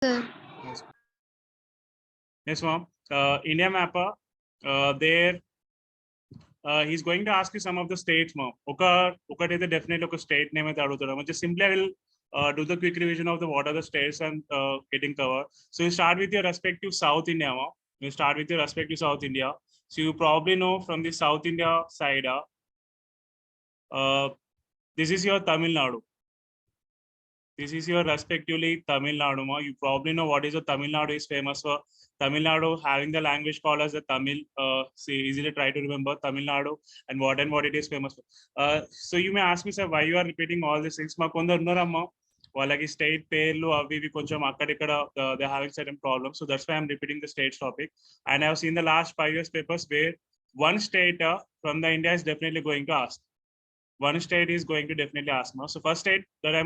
Sir. Yes, yes, ma'am. India mapper. There, he's going to ask you some of the states, ma'am. Oka definitely oka state name అయితే అడుగుతాడు. Just simply I will do the quick revision of the what are the states and getting covered. So you start with your respective South India, ma'am. You start with your respective South India. So you probably know from the South India side, uh, this is your Tamil Nadu. This is your respectively Tamil Nadu. You probably know what is a Tamil Nadu is famous for. Tamil Nadu having the language called as the Tamil. See, easily try to remember Tamil Nadu and what it is famous for. So you may ask me, sir, why you are repeating all these things? Ma konda unnaramma. వాళ్ళకి state పేర్లు అవి ఇవి కొంచెం అక్కడిక్కడ they having certain problems so that's why I'm repeating the states topic and I have seen the last 5 years papers where one state from the India is definitely going to ask. One state is going to definitely ask. So first state that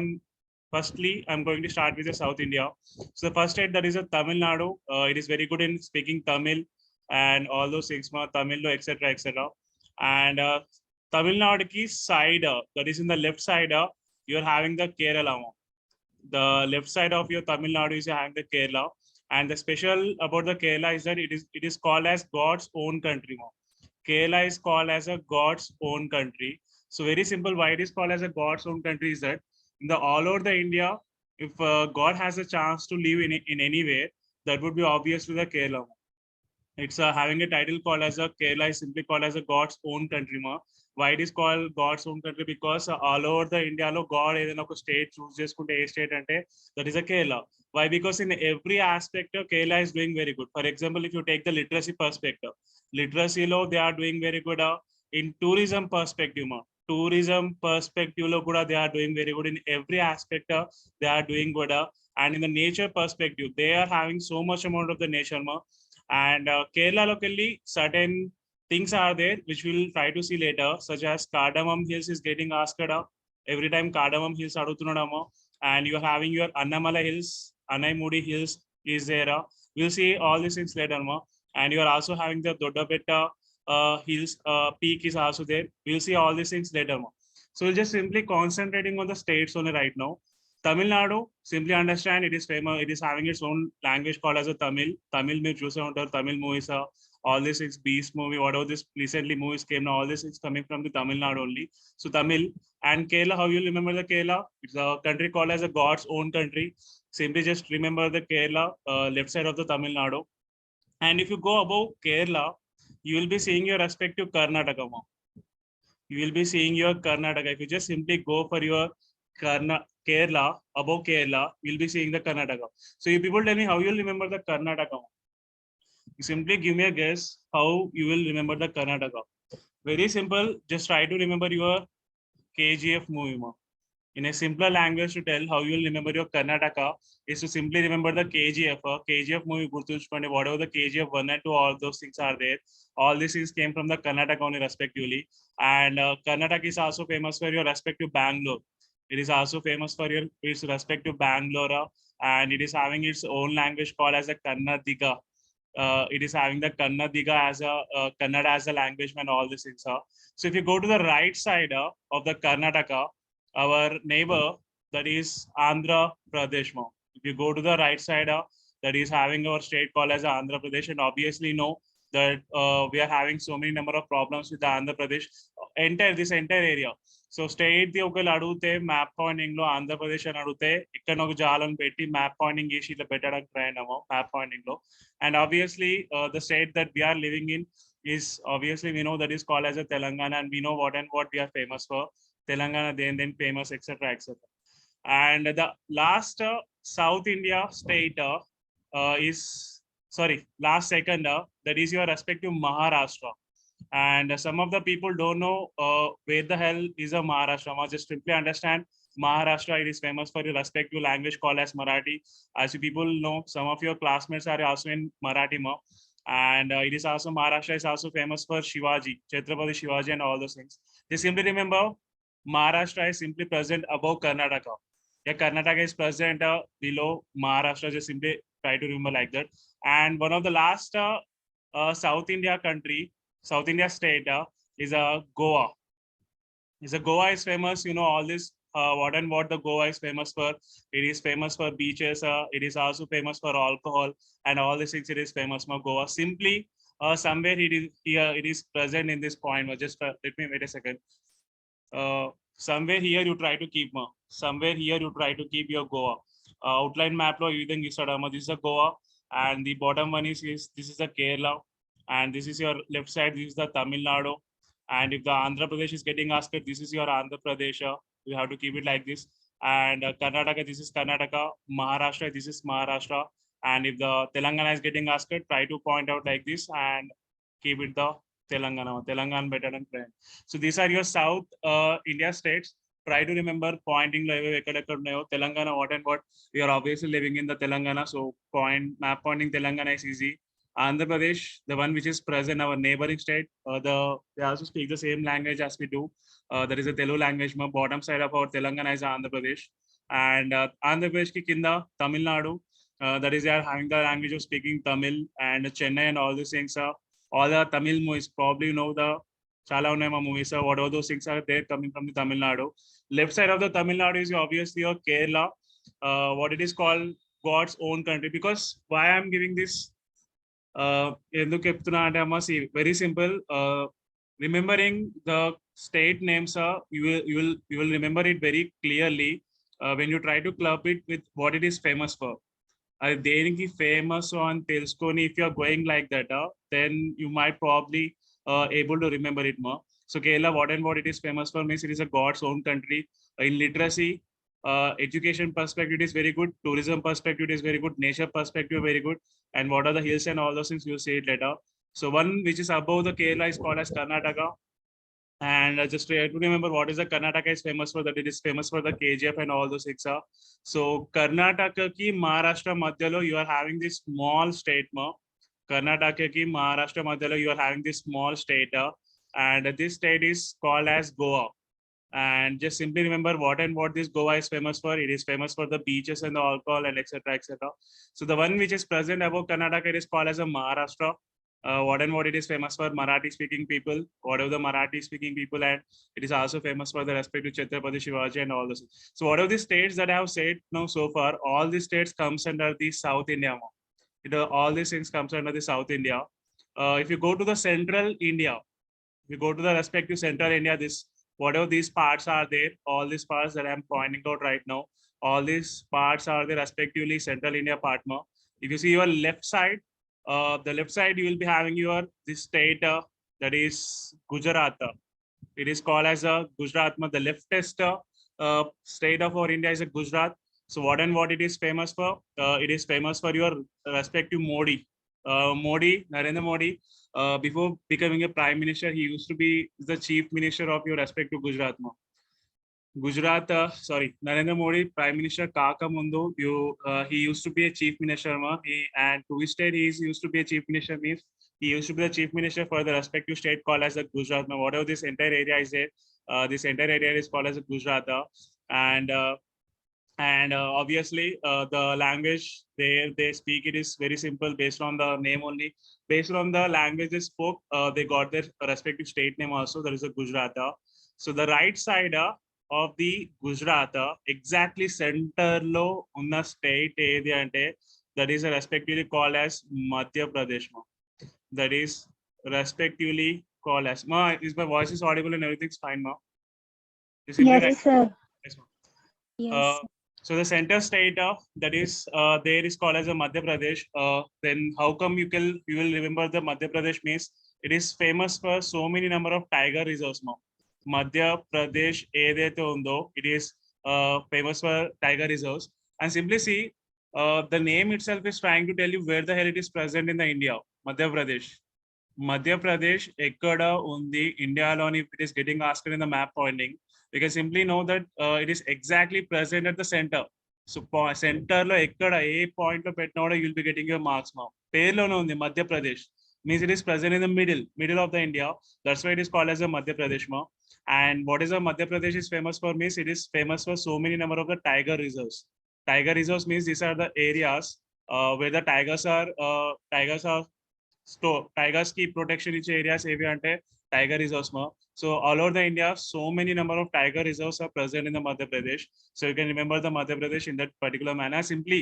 Firstly, I'm going to start with the South India. So the first state that is a Tamil Nadu. It is very good in speaking Tamil and all those things, Tamil, etc., etc. And Tamil Nadu ki side, that is in the left side, you're having the Kerala. The left side of your Tamil Nadu is having the Kerala. And the special about the Kerala is that it is called as God's own country. Kerala is called as a God's own country. So very simple, why it is called as a God's own country is that in the all over the India, if God has a chance to live in anywhere, that would be obvious to the Kerala. It's having a title called as a Kerala is simply called as a God's own country. Why it is called God's own country? Because all over the India, God is a state choose just a state and that is a Kerala. Why? Because in every aspect, Kerala is doing very good. For example, if you take the literacy perspective, literacy law, they are doing very good in tourism perspective. Tourism perspective they are doing very good in every aspect. They are doing good, and in the nature perspective, they are having so much amount of the nature. And Kerala locally, certain things are there which we'll try to see later, such as Cardamom Hills is getting asked every time. Cardamom Hills adutunadama, and you're having your Annamala Hills, Anaimudi Hills is there. We'll see all these things later, and you're also having the Dodabetta hills peak is also there. We'll see all these things later. So we're just simply concentrating on the states only right now. Tamil Nadu, simply understand it is famous. It is having its own language called as a Tamil. Tamil means Tamil movies. All this is Beast movie. Whatever this recently movies came now, all this is coming from the Tamil Nadu only. So Tamil and Kerala. How you remember the Kerala? It's a country called as a God's own country. Simply just remember the Kerala, left side of the Tamil Nadu. And if you go above Kerala, you will be seeing your respective Karnataka. You will be seeing your Karnataka. If you just simply go for your Kerala, above Kerala, you'll be seeing the Karnataka. So you people tell me how you'll remember the Karnataka. You simply give me a guess how you will remember the Karnataka. Very simple. Just try to remember your KGF movie. In a simpler language to tell how you will remember your Karnataka is to simply remember the KGF. KGF movie, whatever the KGF 1 and 2, all those things are there. All these things came from the Karnataka only respectively. And Karnataka is also famous for your respective Bangalore. It is also famous for its respective Bangalore, and it is having its own language called as a Kannadiga. It is having the Kannadiga as a Kannada as a language and all these things. So if you go to the right side of the Karnataka, our neighbor, that is Andhra Pradesh. If you go to the right side, that is having our state called as Andhra Pradesh, and obviously know that we are having so many number of problems with the Andhra Pradesh, this entire area. So state the okal adute map pointing lo Andhra Pradesh and adute ikkada oka jalan petti map pointing isi itla pettadak try anamo map pointing lo. And obviously the state that we are living in is obviously we know that is called as a Telangana, and we know what we are famous for. Telangana, then famous, etc., etc. And the last South India state is, sorry, last second, that is your respective Maharashtra. And some of the people don't know where the hell is a Maharashtra. Just simply understand Maharashtra, it is famous for your respective language called as Marathi. As you people know, some of your classmates are also in Marathi. And it is also, Maharashtra is also famous for Shivaji, Chhatrapati Shivaji and all those things. Just simply remember, Maharashtra is simply present above Karnataka. Yeah, Karnataka is present below Maharashtra. Just simply try to remember like that. And one of the last South India country, South India state is Goa. Goa is famous. You know all this what the Goa is famous for. It is famous for beaches. It is also famous for alcohol and all these things. It is famous for Goa. Simply, somewhere it is here. It is present in this point. Just let me wait a second. Somewhere here you try to keep somewhere here you try to keep your Goa. Outline map lo you think this is a Goa, and the bottom one is this is a Kerala, and this is your left side, this is the Tamil Nadu, and if the Andhra Pradesh is getting asked, this is your Andhra Pradesh. You have to keep it like this. And Karnataka, this is Karnataka. Maharashtra, this is Maharashtra. And if the Telangana is getting asked, try to point out like this and keep it the Telangana better than friend. So these are your South India states. Try to remember pointing Telangana, what and what. We are obviously living in the Telangana, so map pointing Telangana is easy. Andhra Pradesh, the one which is present, our neighboring state, they also speak the same language as we do. There is a Telugu language. Bottom side of our Telangana is Andhra Pradesh, and Andhra Pradesh ki kinda Tamil Nadu. That is, they are having the language of speaking Tamil, and Chennai and all these things. All the Tamil movies, probably you know the Chala Unema movies. Whatever those things are, they're coming from the Tamil Nadu. Left side of the Tamil Nadu is obviously your Kerala. What it is called God's own country. Because why I'm giving this. ఎందుకు చెప్తున్నా అంటే అమ్మ very simple remembering the state names you will remember it very clearly when you try to club it with what it is famous for. అది దేనికి famous అని తెలుసుకొని if you are going like that, then you might probably able to remember it more. So Kerala, what it is famous for means it is a God's own country. In literacy, education perspective it is very good, tourism perspective it is very good, nature perspective very good, and what are the hills and all those things you'll see it later. So one which is above the Kerala is called as Karnataka. And just to remember what is the Karnataka is famous for, that it is famous for the KGF and all those things. So Karnataka ki Maharashtra madhyalo you are having this small state Karnataka ki Maharashtra madhyalo you are having this small state, and this state is called as Goa. And just simply remember what and what this Goa is famous for. It is famous for the beaches and the alcohol and etc. etc. So the one which is present above Karnataka, it is called as a Maharashtra. What and what it is famous for, Marathi speaking people, whatever the Marathi speaking people, and it is also famous for the respect to Chhatrapati Shivaji and all this. So whatever the states that I have said now so far, all these states comes under the South India. All these things comes under the South India. If you go to the Central India, if you go to the respective Central India, this whatever these parts are there, all these parts that I'm pointing out right now, all these parts are the respectively Central India part. If you see your left side, the left side you will be having your this state that is Gujarat. It is called as a Gujarat. The leftist state of our India is a Gujarat. So what and what it is famous for? It is famous for your respective Modi. Modi, Narendra Modi, before becoming a prime minister, he used to be the chief minister of your respective Gujarat. Narendra Modi, Prime Minister Kaka Mundu, he used to be a chief minister. And to which state he used to be a chief minister means he used to be the chief minister for the respective state called as the Gujarat. Whatever this entire area is there, this entire area is called as a Gujarat. And obviously the language they speak, it is very simple based on the name only. Based on the language they spoke, they got their respective state name also, that is a Gujarat. So the right side of the Gujarat, exactly center lo unna state edi ante, that is respectively called as Madhya Pradesh. That is respectively called as is my voice is audible and everything's fine now? Yes, sir. Yes, Yes. so the center state that is there is called as a Madhya Pradesh. Then how come you will remember the Madhya Pradesh means it is famous for so many number of tiger reserves. Madhya Pradesh edaithe undo, it is famous for tiger reserves. And simply see, the name itself is trying to tell you where the hell it is present in the India. Madhya Pradesh. Madhya Pradesh ekkada undi India alone, if it is getting asked in the map pointing, you can simply know that it is exactly present at the center. So center lo ekkada a point lo petna you'll be getting your marks now. Perlo no undi Madhya Pradesh means it is present in the middle of the India. That's why it is called as a Madhya Pradesh. And what is a Madhya Pradesh is famous for means it is famous for so many number of the tiger reserves. Tiger reserves means these are the areas where the tigers are store. Tigers keep protection each areas evi ante tiger reserves ma. So all over the India, so many number of tiger reserves are present in the Madhya Pradesh. So you can remember the Madhya Pradesh in that particular manner. Simply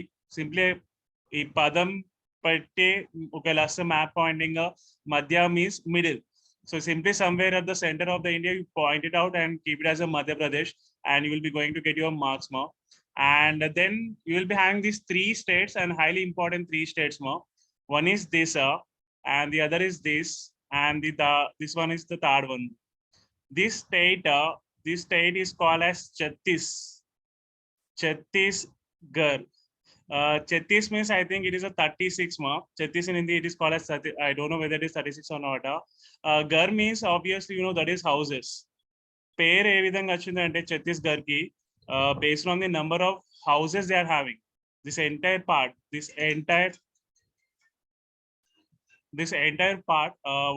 ఈ పదం పట్టి ఒక last map pointing Madhya means middle. So simply somewhere at the center of the India, you point it out and keep it as a Madhya Pradesh, and you will be going to get your marks more. And then you will be having these 3 states and highly important 3 states more. One is this, and the other is this, and this one is the third one. This state is called as Chhattisgarh. Chhattis means I think it is a 36 mark. Chhattis in Hindi it is called as 30. I don't know whether it is 36 or not. Gar means obviously you know that is houses. పేరు ఏ విధంగా వచ్చిందంటే ఛత్తీస్గఢ్ కి based on the number of houses they are having. This entire part,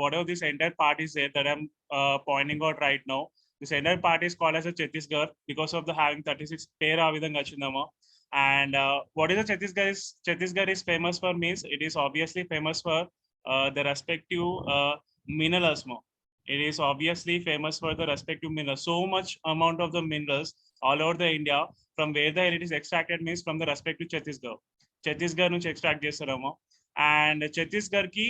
whatever this entire part is there that I'm pointing out right now, this entire part is called as a Chhattisgarh because of the having 36 పేరు ఆ విధంగా వచ్చిందమ్మా. And what is the Chhattisgarh is famous for means it is obviously famous for the respective minerals. It is obviously famous for the respective minerals. So much amount of the minerals all over the India from where the it is extracted means from the respective Chhattisgarh నుంచి extract చేస్తారమ్మా. And Chhattisgarh ki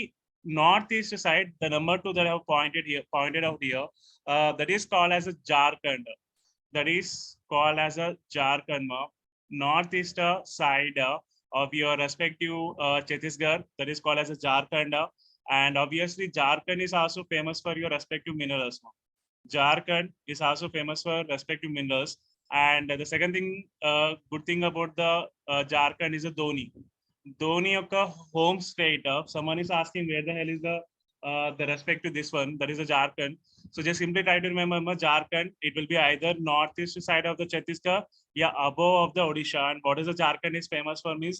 northeast side, the number 2 that I have pointed out here, that is called as a Jharkhand. That is called as a Jharkhand. Northeast side of your respective Chhattisgarh, that is called as a Jharkhand. And obviously Jharkhand is also famous for your respective minerals. Jharkhand is also famous for respective minerals. And the second thing, good thing about the Jharkhand is a Dhoni of home state. Someone is asking where the hell is the respect to this one, that is a Jharkhand. So just simply try to remember Jharkhand. It will be either northeast side of the Chhattisgarh, yeah, above of the Odisha. And what is the Jharkhand is famous for means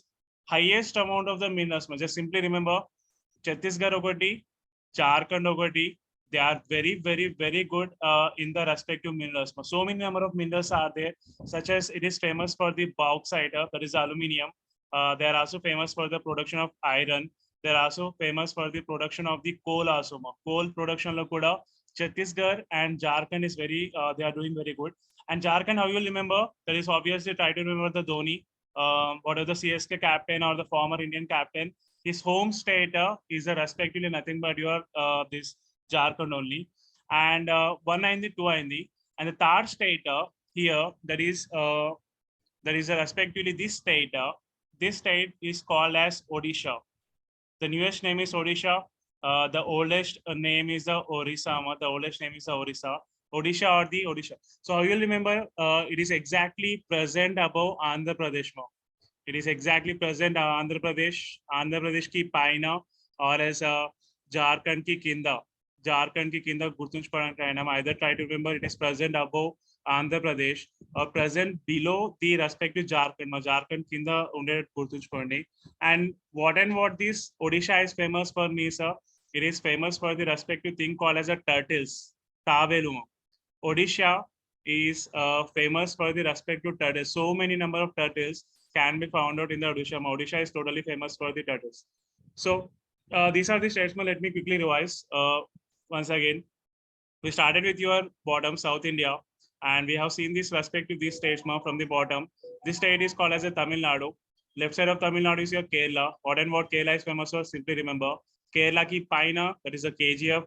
highest amount of the minerals. Just simply remember Chhattisgarh ogati, Jharkhand ogati. They are very, very, very good in the respective minerals. So many number of minerals are there, such as it is famous for the bauxite, that is aluminium. They are also famous for the production of iron. They are also famous for the production of the coal also. Coal production lo kuda Chhattisgarh and Jharkhand is very, they are doing very good. And Jharkhand, how you will remember, that is obviously try to remember the Dhoni, whatever the CSK captain or the former Indian captain. His home state is respectively nothing but your this Jharkhand only. And one and the two and the third state here, that is respectively this state. This state is called as Odisha. The newest name is Odisha. The oldest name is the Orissa. The oldest name is the Orissa. Odisha or the Odisha. So how you will remember, it is exactly present above Andhra Pradesh. It is exactly present Andhra Pradesh ki paina or as Jharkhand ki kinda. Jharkhand ki kinda gurtunchukodaniki either try to remember it is present above Andhra Pradesh or present below the respective Jharkhand. Jharkhand kinda unde gurtunchukondi. And what this Odisha is famous for means it is famous for the respective thing called as a turtles. Tavelu. Odisha is famous for the respective turtles. So many number of turtles can be found out in the Odisha. Odisha is totally famous for the turtles. So these are the states. Let me quickly revise once again. We started with your bottom South India, and we have seen this respective these states from the bottom. This state is called as a Tamil Nadu. Left side of Tamil Nadu is your Kerala. What Kerala is famous for? Simply remember Kerala ki paina, that is a KGF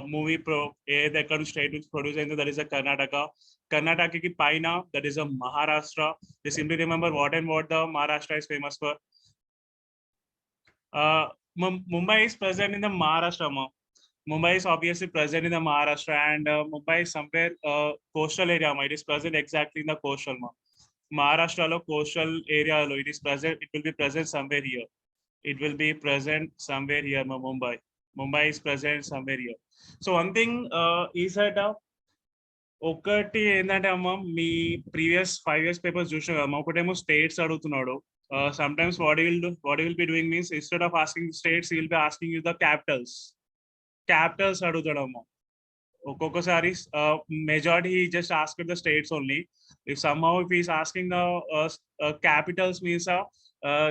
movie the state which produced, that is a Karnataka. Karnataka ki paina, that is a Maharashtra. Just simply remember what the Maharashtra is famous for. Mumbai is present in the Maharashtra. Mumbai is obviously present in the Maharashtra, and Mumbai is somewhere coastal area. It is present exactly in the coastal. Maharashtra lo coastal area lo it is present. It will be present somewhere here. It will be present somewhere here. Mumbai. Mumbai is present somewhere here. So one thing is that ఒకటి ఏంటంటే అమ్మ మీ previous 5 years papers చూసినా ఒకటేమో states అడుగుతున్నాడు. Sometimes what he will be doing means instead of asking states, he will be asking you the capitals అడుగుతాడమ్మా. ఒక్కొక్కసారి majority he just asked the states only. If somehow if he is asking the capitals means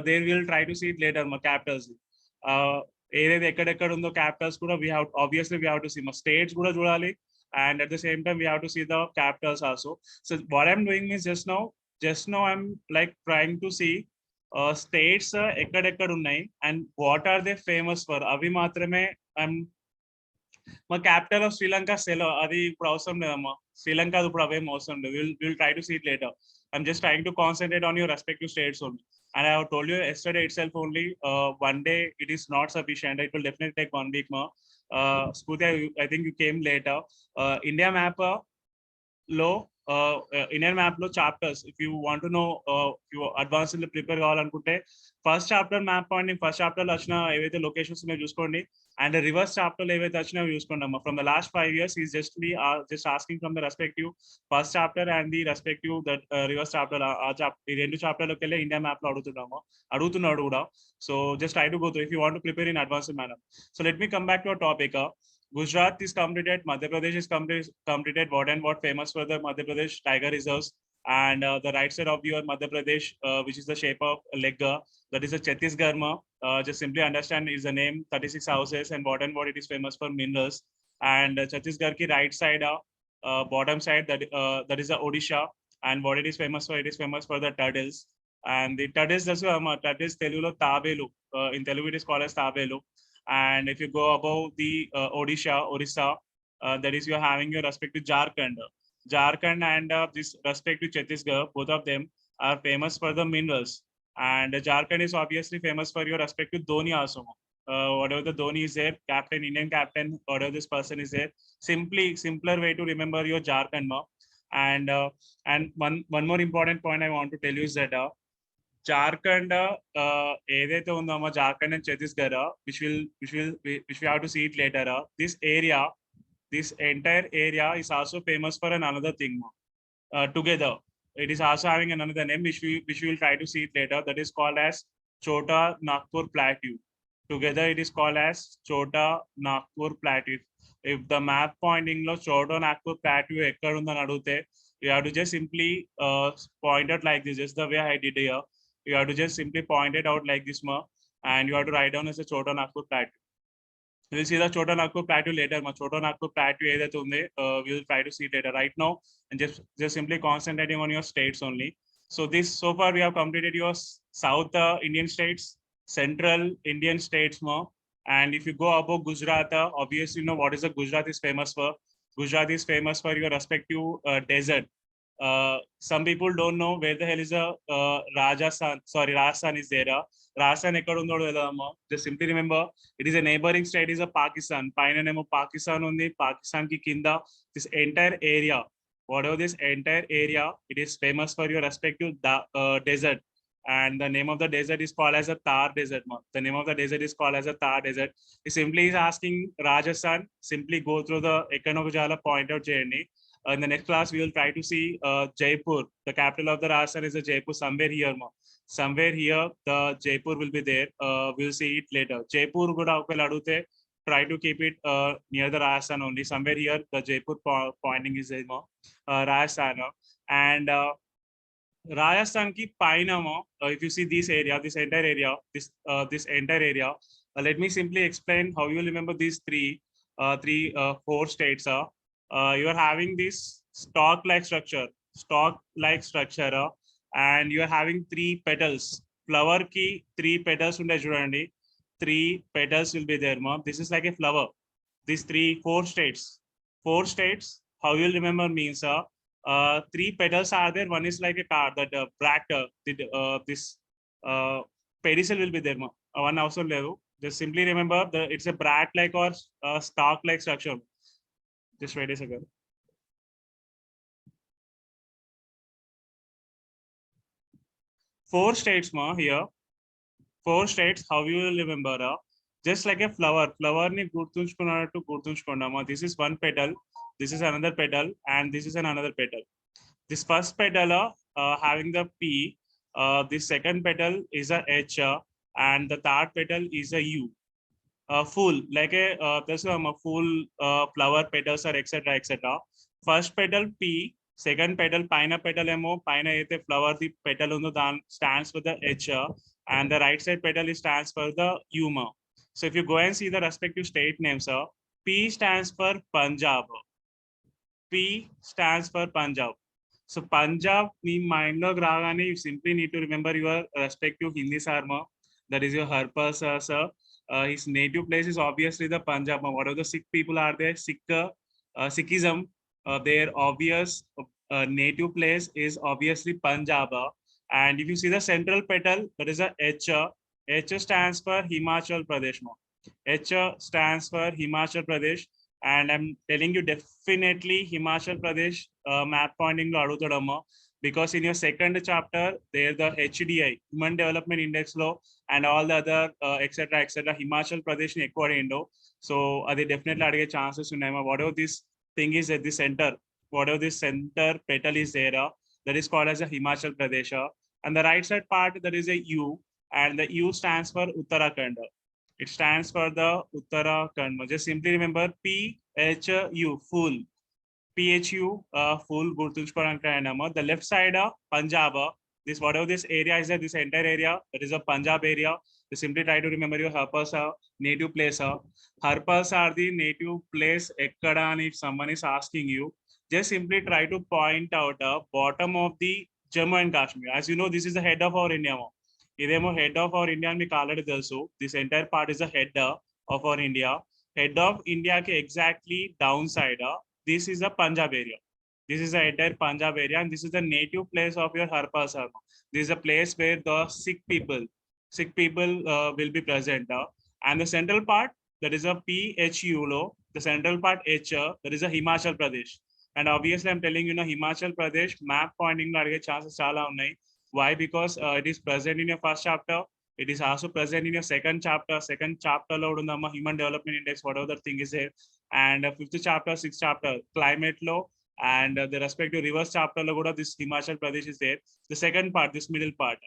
they will try to see it later capitals. ఏదైతే ఎక్కడెక్కడ ఉందో Capitals కూడా we have obviously we have to see మా states కూడా చూడాలి, and at the same time we have to see the capitals also. So what I'm doing is just now I'm like trying to see states ఎక్కడెక్కడ ఉన్నాయి and what are they famous for, అవి మాత్రమే I'm మా capital of Sri Lanka Cello అది ఇప్పుడు అవసరం లేదమ్మా, శ్రీలంక అది ఇప్పుడు అవేం అవసరం లేదు, will try to see it later. I'm just trying to concentrate on your respective states only. And I have told you yesterday itself only, one day it is not sufficient. It will definitely take 1 week more. Spooty, I think you came later. India map లో Indian map లో chapters if you want to know, you advance prepare కావాలనుకుంటే first chapter map point first chapter లో వచ్చిన ఏవైతే locations ఉన్నాయో చూసుకోండి, and reverse chapter లో ఏవైతే వచ్చినాయో చూసుకోండి అమ్మా. From the last 5 years is just asking from the respective first chapter and the respective that reverse chapter. ఈ 2 చాప్టర్లోకి వెళ్ళి ఇండియా మ్యాప్ లో అడుగుతున్నాడు కూడా. So just try to go through if you want to prepare in advance manner. So let me come back to our topic. Gujarat is completed, Madhya Pradesh is completed. What and what famous for the Madhya Pradesh tiger reserves, and the right side of your Madhya Pradesh, which is the shape of a leg, that is a Chhattisgarh. Just simply understand is the name 36 houses, and what it is famous for minerals. And Chhattisgarh ki right side, bottom side, that is the Odisha, and what it is famous for, it is famous for the turtles. And the turtles also, turtles Telugu tabelu, in Telugu it is called as tabelu. And if you go above the Orissa, that is you're having your respective Jharkhand and this respective Chhattisgarh, both of them are famous for the minerals. And Jharkhand is obviously famous for your respective Dhoni also. Whatever the Dhoni is there, captain, Indian captain, whatever this person is there, simpler way to remember your Jharkhand. And one more important point I want to tell you is that Jharkhand, ఏదైతే ఉందో Jharkhand and Chhattisgarh, which we have to see it later. This entire area is also famous for another thing. Together, it is also having another name, which we will try to see it later. That is called as Chota Nagpur Plateau. Together, it is called as Chota Nagpur Plateau. If the map pointing lo Chota Nagpur Plateau ekkada undani adugute, you have to just simply point out like this, just the way I did here. You have to just simply point it out like this, and you have to write down as a Chota Nagpur Plateau. We will see the Chota Nagpur Plateau later. Chota Nagpur Plateau edaithe unde, we will try to see it later. Right now, and just simply concentrating on your states only. So far we have completed your South Indian states, Central Indian states, and if you go above Gujarat, obviously you know what is the Gujarat is famous for. Gujarat is famous for your respective desert. Some people don't know where the hell is Rajasthan is there. Rajasthan ekkada undo teladamma. Just simply remember, it is a neighboring state, is a Pakistan. Paina nemo Pakistan undi, Pakistan ki kinda this entire area, whatever this entire area, it is famous for your respective desert. And the name of the desert is called as a Thar desert. The name of the desert is called as a Thar desert. It simply is asking Rajasthan. Simply go through the Ekanogajala point out journey. In the next class, we will try to see Jaipur. The capital of the Rajasthan is Jaipur. Somewhere here, the Jaipur will be there. We'll see it later. Jaipur try to keep it near the Rajasthan only. Somewhere here, the Jaipur pointing is Rajasthan. And Rajasthan ki painamo, if you see this area, this entire area, let me simply explain how you will remember these four states. You are having this stalk-like structure, and you are having 3 petals. Flower ki 3 petals unde chudandi. 3 petals will be there, mom. This is like a flower. These 4 states. 4 states, how you will remember means 3 petals are there. One is like a card that this pedicel will be there, mom. One also level. Just simply remember it's a brat-like or stalk-like structure. Just wait a second. 4 states here. 4 states, how you will remember? Just like a flower ni gurtunchukonda. This is one petal, this is another petal, and this is another petal. This first petal having the P, this second petal is a H, and the third petal is a U. Full, like a full flower petals or etc. First petal P, second petal paina petal emo, paina aithe flower the petal undo stands for the H, and the right side petal stands for the U. So if you go and see the respective state names, P stands for Punjab. P stands for Punjab. So Punjab, in mind log ragane, you simply need to remember your respective Hindi sarma. That is your Harpal sir. His native place is obviously the Punjab. What are the Sikh people are there? Sikhism. Their obvious native place is obviously Punjab. And if you see the central petal, that is a H. H stands for Himachal Pradesh. H stands for Himachal Pradesh. And I'm telling you definitely Himachal Pradesh map pointing to Adutadama, because in your second chapter there the HDI Human Development Index law and all the other etc Himachal Pradesh ni ekku indo. So they definitely adige chances unnai. Whatever this thing is at the center, whatever this center petal is there, that is called as a Himachal Pradesh. And the right side part, there is a U, and the U stands for Uttarakhand. It stands for the Uttarakhand. Just simply remember PHU, full. PHU, full. The left side, Punjab. This whatever this area is, this entire area, that is a Punjab area. You simply try to remember your Harpals, native place. Harpals are the native place. Ekkadan, if someone is asking you, just simply try to point out the bottom of the Jammu and Kashmir. As you know, this is the head of our India. ఇదేమో head of our India మీకు already తెలుసు. This entire part is the head of our India. Head of India కి exactly down side. This is the Punjab area. This is the entire Punjab area, and this is the native place of your Harpal Sarma. This is a place where the Sikh people will be present. And the central part, that is a PHU low. The central part H, that is a Himachal Pradesh. And obviously, I'm telling you, Himachal Pradesh map pointing lo adige chances chaala unnai. Why? Because it is present in your first chapter. It is also present in your second chapter. Second chapter lo undamma Human Development Index, whatever the thing is here. And fifth chapter, sixth chapter, climate law, and the respective reverse chapter lo kuda this Himachal Pradesh is there. The second part, this middle part,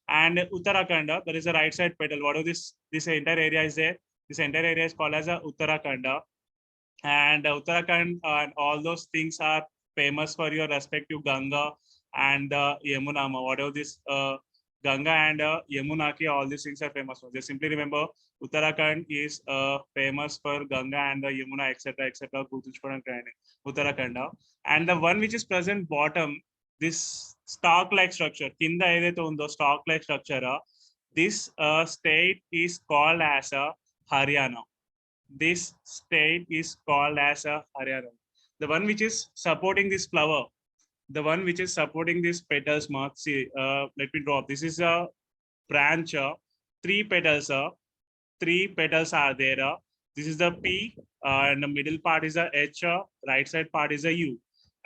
and Uttarakhand, there is a right side petal. Whatever this entire area is there. This entire area is called as a Uttarakhand. And Uttarakhand and all those things are famous for your respective Ganga and Yamuna. Whatever this Ganga and Yamuna, all these things are famous for. Just simply remember, Uttarakhand is famous for Ganga and Yamuna, etc. Uttarakhand. And the one which is present bottom, this stalk-like structure, kinda edaithe undo stalk-like structure, this state is called as a Haryana. This state is called as a Haryana. The one which is supporting this flower, the one which is supporting this petals, see, let me drop. This is a branch, three petals are there. This is the P, and the middle part is a H, right side part is a U.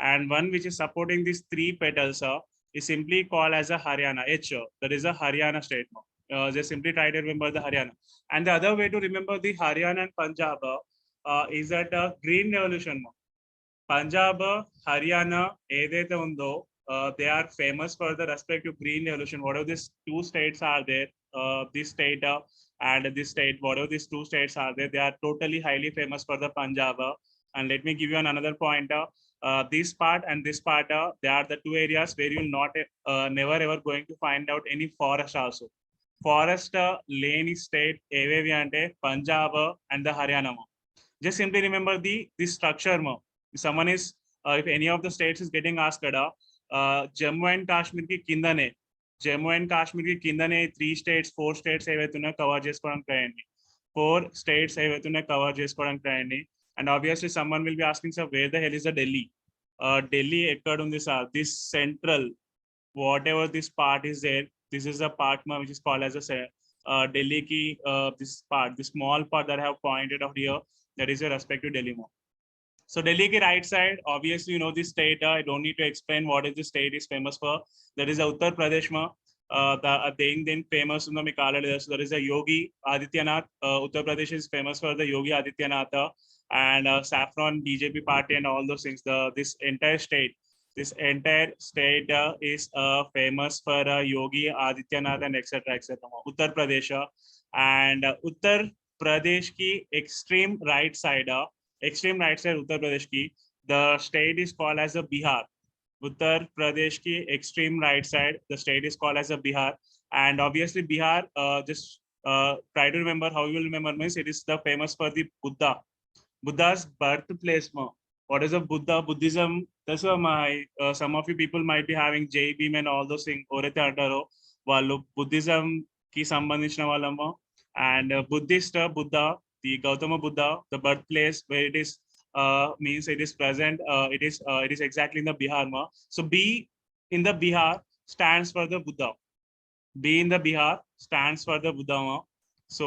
And one which is supporting these three petals is simply called as a Haryana, H. That is a Haryana state. Just simply try to remember the Haryana. And the other way to remember the Haryana and Punjab is that Green Revolution. Punjab, Haryana, edaithe undo, they are famous for the respective Green Revolution. Whatever these two states are there, this state and this state, whatever these two states are there, they are totally highly famous for the Punjab. And let me give you another point. This part and this part, they are the two areas where you will not never ever going to find out any forest also. Forest lane state evevi ante Punjab and the Haryana. Just simply remember this structure. If someone is if any of the states is getting asked, Jammu and Kashmir ki kindane, Jammu and Kashmir ki kindane 3 states, 4 states evaituna cover chesukodan trayandi. 4 states evaituna cover chesukodan trayandi. And obviously someone will be asking, sir, where the hell is the Delhi? Delhi ekkadundi sir. This central, whatever this part is there, this is a part which is called as a Delhi ki this part, the small part that I have pointed out here, that is a respective Delhi. So Delhi ki right side, obviously you know this state. I don't need to explain what is the state is famous for. That is Uttar Pradesh. The then famous so there is a Yogi Adityanath. Uttar Pradesh is famous for the Yogi Adityanath and saffron BJP party and all those things. This entire state is famous for Yogi Adityanath and etc. Uttar Pradesh and Uttar Pradesh ki extreme right side. Uttar Pradesh ki, the state is called as a Bihar. Uttar Pradesh ki extreme right side, the state is called as a Bihar. And obviously Bihar, just try to remember how you will remember means it is the famous for the Buddha's birthplace. What is a Buddha? Buddhism. That's why some of you people might be having J beam and all those things. Orete antaro వాళ్ళు Buddhism ki సంబంధించిన వాళ్ళము. And Buddhist Buddha, the Gautama Buddha, the birthplace where it is means it is present. It is exactly in the Bihar. So B in the Bihar stands for the Buddha. B in the Bihar stands for the Buddha. So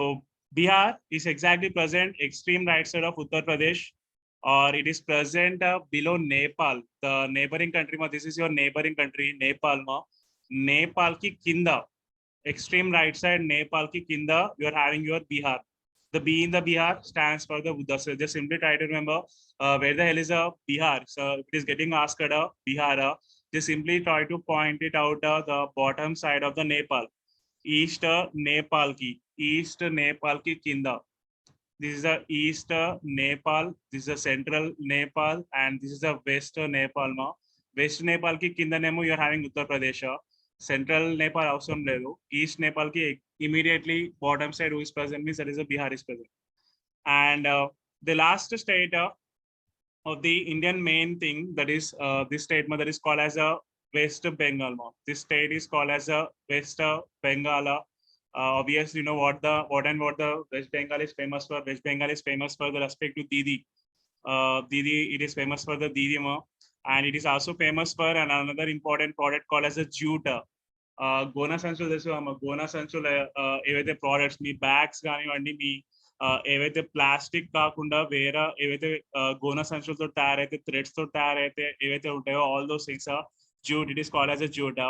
Bihar is exactly present extreme right side of Uttar Pradesh, or it is present below Nepal, the neighboring country. This is your neighboring country, Nepal. Nepal ki kinda, extreme right side, Nepal ki kinda, you are having your Bihar. The B in the Bihar stands for the Buddha. So just simply try to remember where the hell is a Bihar. So if it is getting asked a Bihar, just simply try to point it out the bottom side of the Nepal. East Nepal ki kinda. This is the East Nepal, this is the Central Nepal, and this is the West Nepal. West Nepal ki kinda nemo you are having Uttar Pradesh. Central Nepal also ledu. East Nepal ki immediately bottom side who is present means that is a Bihar is present. And the last state of the Indian main thing, that is this state that is called as a West Bengal. This state is called as a West Bengal. Obviously, you know what the West Bengal is famous for. West Bengal is famous for the respect to Didi. Didi, it is famous for the Didi, and it is also famous for another important product called as a jute. Gona Sanchul, Gona Sanchul, ఏవైతే products మీ bags కానివ్వండి, మీ ఏవైతే plastic కాకుండా వేరే ఏవైతే గోన సంచులతో తయారైతే threads తో తయారైతే ఏవైతే ఉంటాయో all those things jute, it is called as a jute.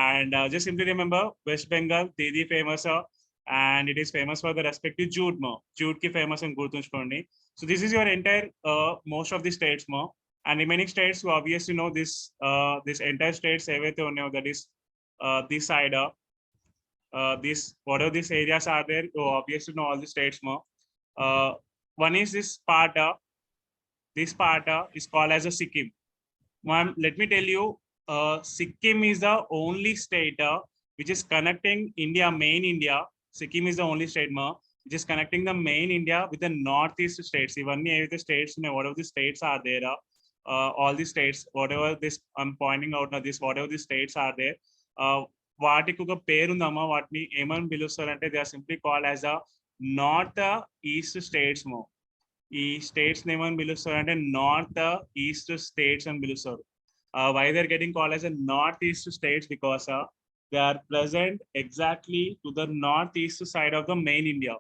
And just simply remember West Bengal Didi famous, and it is famous for the respective jute. Jute ki famous and gurtunchukondi. So this is your entire most of the states. And remaining states you obviously know this entire states evaithe unnayo, that is this side. This whatever these areas are there, you obviously know all the states. One is this part. This part is called as a Sikkim. Ma'am, let me tell you, Sikkim is the only state which is connecting India, main India. Sikkim is the only state which is connecting the main India with the northeast states. Even the states, whatever the states are there, all the states, whatever this I'm pointing out now, this whatever the states are there, వాటికి ఒక పేరు ఉందమ్మా. వాటిని ఏమని పిలుస్తారంటే they are simply called as the north east states. ఈ states ఏమని పిలుస్తారంటే నార్త్ ఈస్ట్ స్టేట్స్ అని పిలుస్తారు. Why they're getting called as a northeast states? Because they are present exactly to the northeast side of the main India.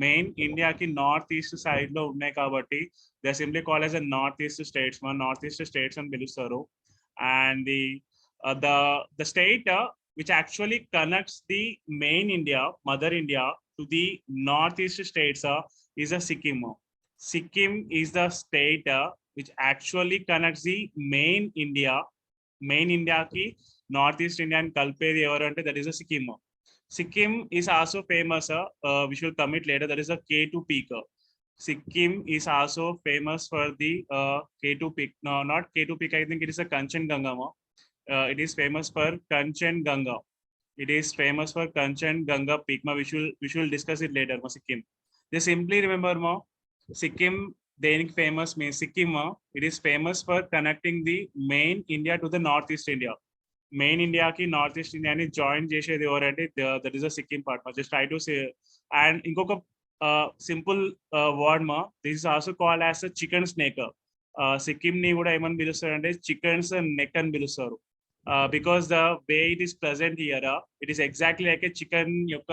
Main India ki northeast side lo unnai kabatti they are simply called as a northeast states. Northeast states అని పిలుస్తారు. And the state which actually connects the main India, mother India, to the northeast states is a Sikkim. Sikkim is the state which actually connects the main India ki northeast India and kalpedi evaru ante that is a Sikkim. Sikkim is also famous, we should commit later, that is a K2 peak. Sikkim is also famous for the K2 peak. No, not K2 peak, I think it is a Kanchenjunga. It is famous for Kanchenjunga. It is famous for Kanchenjunga peak. We should discuss it later. Sikkim. Just simply remember, Sikkim deనికి famous means Sikkim. It is famous for connecting the main India to the northeast India. Main India ki northeast India ni join చేసేది ఎవరంటే that is a Sikkim part. Just try to say. And ఇంకొక simple word this is also called as a chicken snake. Sikkim ni కూడా ఏమని పిలుస్తారంటే chickens neck అని పిలుస్తారు. Because the way it is present here, it is exactly like a chicken యొక్క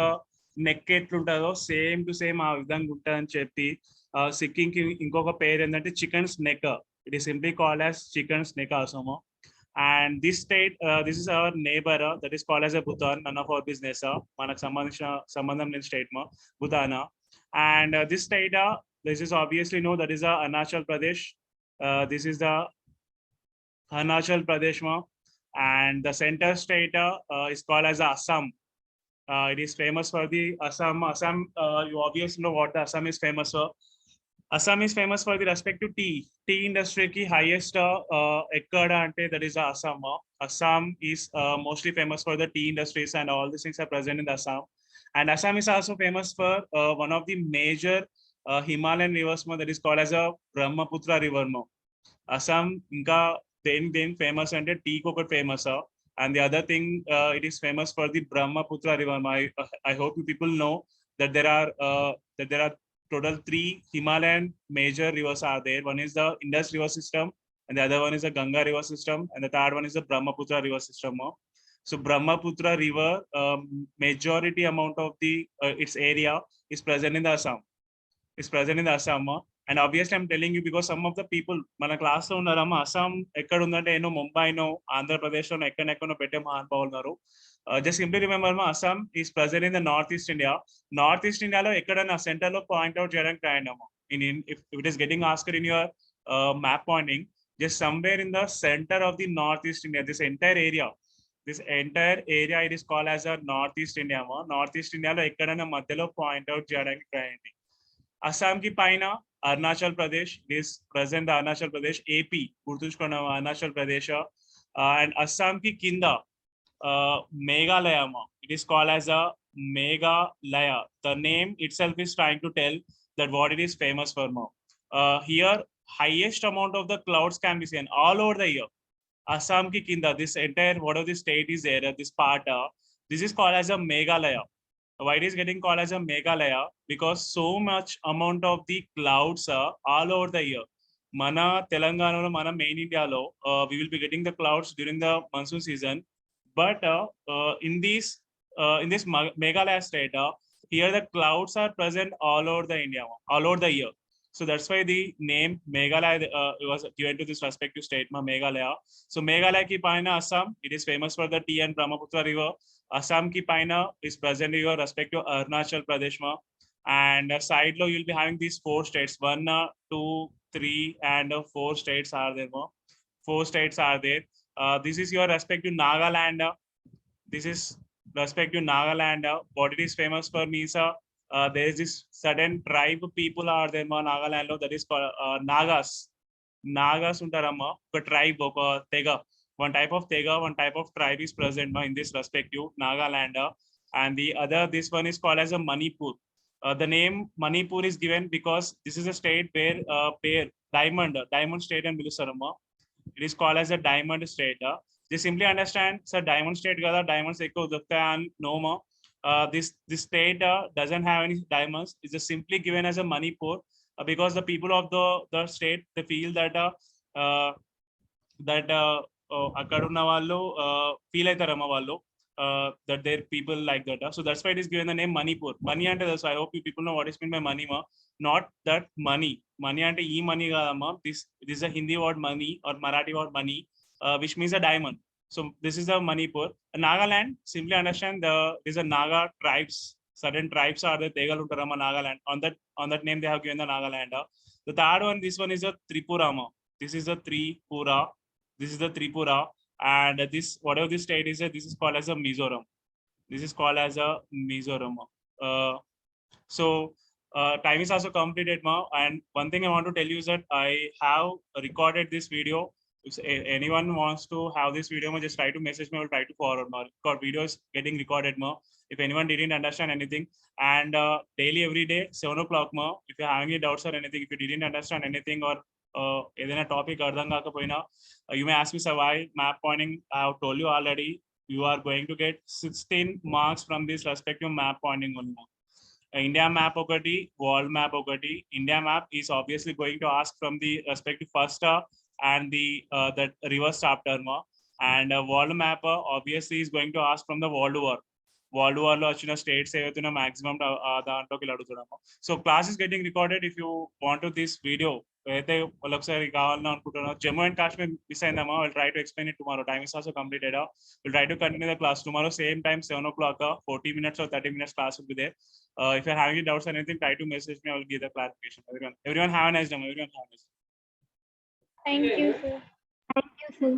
neck ఎట్లుంటుందో same to same ఆ విధంగా ఉంటుందని చెప్పి సిక్కిం కి ఇంకొక పేరు ఏంటంటే chickens neck. It is simply called as chickens neck also. And this state, this is our neighbor, that is called as a Bhutan. None of our business. మనకు సంబంధం లేని state Bhutan. And this state, this is obviously know that is Arunachal Pradesh. This is the Arunachal Pradesh. And the center state is called as Assam. It is famous for the Assam. You obviously know what the Assam is famous for. Assam is famous for the respective tea industry ki highest ekkada ante that is Assam. Assam is mostly famous for the tea industries, and all these things are present in the Assam. And Assam is also famous for one of the major Himalayan rivers that is called as a Brahmaputra river. Assam inka then famous and tea coconut famous. And the other thing, it is famous for the Brahmaputra river. I hope you people know that there are total 3 Himalayan major rivers are there. One is the Indus river system, and the other one is the Ganga river system, and the third one is the Brahmaputra river system. So Brahmaputra river, majority amount of the its area is present in the Assam. Is present in the Assam. And obviously, I'm telling you because some of the people, మన class లో ఉన్నారమ్మా, అస్సాం ఎక్కడ ఉందంటే ఏనో ముంబైనో ఆంధ్రప్రదేశ్ లో ఎక్కడెక్కడో పెట్టే మహానుభావులు ఉన్నారు. Just simply remember Assam is present in the north east India. North east ఇండియాలో ఎక్కడైనా సెంటర్ లో పాయింట్ అవుట్ చేయడానికి ట్రై అయ్యాము. If it is getting asked in your map pointing, just somewhere in the center of the northeast India, this entire area it is called as a northeast India. Northeast India లో ఎక్కడైనా మధ్యలో point out చేయడానికి try అయ్యండి. Assam ki paina Arunachal Pradesh is present. The Arunachal Pradesh, AP, Gurtuchkona Arunachal Pradesh, and Assam ki kinda Meghalaya. It is called as a Meghalaya. The name itself is trying to tell that what it is famous for. Here, highest amount of the clouds can be seen all over the year. Assam ki kinda, this entire whatever the state is there, this part, this is called as a Meghalaya. Why it is getting called as a Meghalaya? Because so much amount of the clouds are all over the year. Mana Telangana, mana main India lo, we will be getting the clouds during the monsoon season. But in this Meghalaya state, here the clouds are present all over the India, all over the year. So that's why the name Meghalaya was given to this respective state, Meghalaya. So Meghalaya ki paina Assam, it is famous for the tea and Brahmaputra river. Assam ki paina is present in your respective Arunachal Pradesh. And side lo you'll be having these 4 states, 1, 2, 3, and 4 states are there. 4 states are there. This is your respective Nagaland. This is respective Nagaland. What it is famous for means there is this certain tribe people are there Nagaland lo, that is called Nagas. Nagas untaramma, a tribe, oka tega. One type of tega, one type of tribe is present in this respective Nagaland. And the other, this one is called as a Manipur. The name Manipur is given because this is a state where diamond state and Bilusarama. It is called as a diamond state. They simply understand, sir, diamond state gada diamonds ekko udukta and no more. This state doesn't have any diamonds. It's just simply given as a Manipur because the people of the state, they feel that akkadunna vallu feel aitarama vallu that their people like that. So that's why it is given the name Manipur. Money ante, so I hope you people know what is meant by money. Not that money ante ee money kadamma. This is a Hindi word money or Marathi word money, which means a diamond. So this is the Manipur. Nagaland, simply understand is a Naga tribes. Certain tribes are the Tegal Uttarama Nagaland. On that name they have given the Nagaland. The third one, this one is a Tripura. This is a Tripura. This is the Tripura. And this, whatever this state is, this is called as a Mizoram. This is called as a Mizoram. So time is also completed now. And one thing I want to tell you is that I have recorded this video. If anyone wants to have this video, just try to message me. I will try to forward. Because video is getting recorded. If anyone didn't understand anything, and daily every day 7 o'clock, if you have any doubts or anything, if you didn't understand anything or a topic you may ask me, sir, why map pointing? I have told you already. You are going to get 16 marks from this respective map pointing. India map okati, world map okati. India map is obviously going to ask from the respective first and the that reverse chapter. And world map obviously is going to ask from the world war. World war lo achina states evathuna maximum dantloki adutudamo. So class is getting recorded. If you want to this video అయితే ఒకసారి కావాలని అనుకుంటున్నాను. Jammu and Kashmir miss అయిందమ్మా. I'll try to explain it tomorrow. Time is also completed. We'll try to continue the class tomorrow same time 7 o'clock. 40 minutes or 30 minutes class will be there. If you're having any doubts or anything, try to message me. I will give the clarification. Everyone have a nice day. Everyone have a nice day. Thank you, sir. Thank you, sir.